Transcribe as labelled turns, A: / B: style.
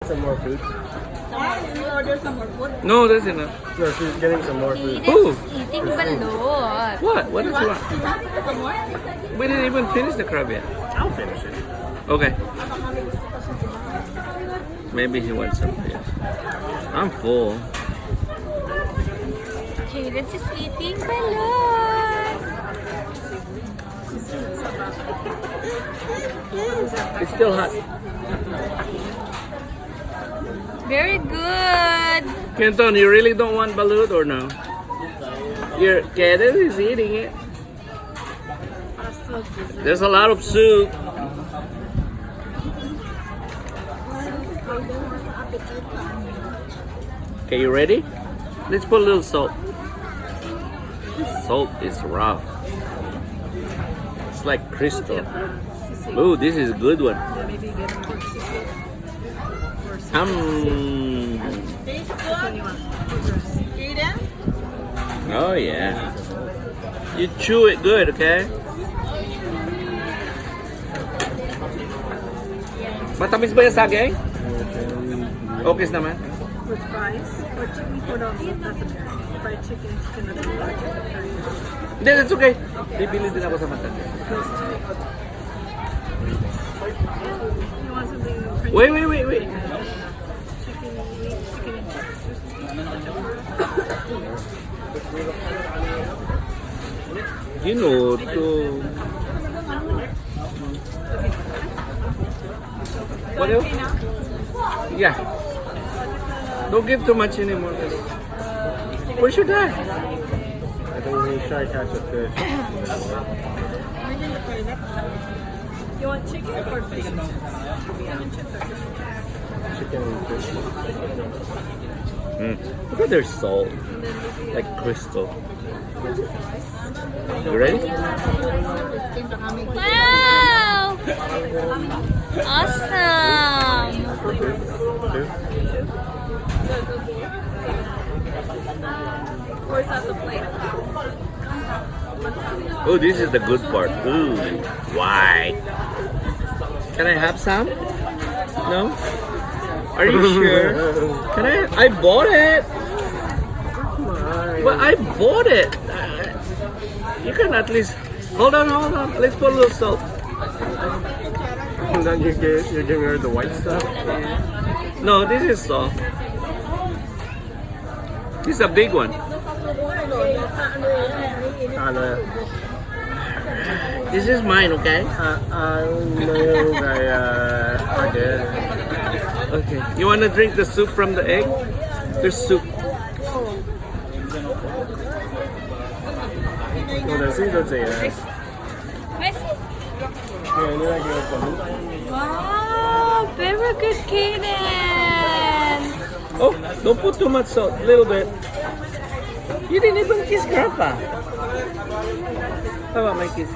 A: some more food?
B: You order some more food?
C: No, that's enough.
A: No, she's getting some more food.
C: Who?
D: Eating balut.
C: What does she want?
B: Some more?
C: We didn't even finish the crab yet.
A: I'll finish it.
C: Okay. Maybe he wants some fish. I'm full.
D: Cadence is eating balut.
C: It's still hot.
D: Very good.
C: Kenton, you really don't want balut or no? Your Cadence is eating it. There's a lot of soup. Okay, you ready? Let's put a little salt. Salt is rough. It's like crystal. Oh, this is a good one.
B: Tastes good. Cadence?
C: Oh yeah. You chew it good, okay? Matamis ba yung sagay? Okay naman.
B: With fries? Or chicken for the fried chicken cannot be large.
C: Hindi, that's okay. Bibili din ako sa mata.
B: You want something French?
C: Wait.
B: Chicken and chips.
C: You know, to... What else? Yeah. Don't give too much anymore. Where's your dad?
A: I think we try to catch a fish.
B: You want chicken or fish? Chicken and chips or fish?
A: Chicken and fish.
C: Look at their salt. Like crystal. You ready?
D: Wow! Awesome!
A: Two?
B: Or is that the plate?
C: Oh, this is the good part. Ooh, why? Can I have some? No? Are you sure? Can I bought it. But I bought it. You can at least... Hold on. Let's put a little salt.
A: And then you're giving her the white stuff?
C: No, this is salt. This is a big one. This is mine, okay? Okay. You want to drink the soup from the egg? There's soup.
D: Wow! Very good, Cadence!
C: Oh, don't put too much salt. A little bit. You didn't even kiss Grandpa. How about my kiss?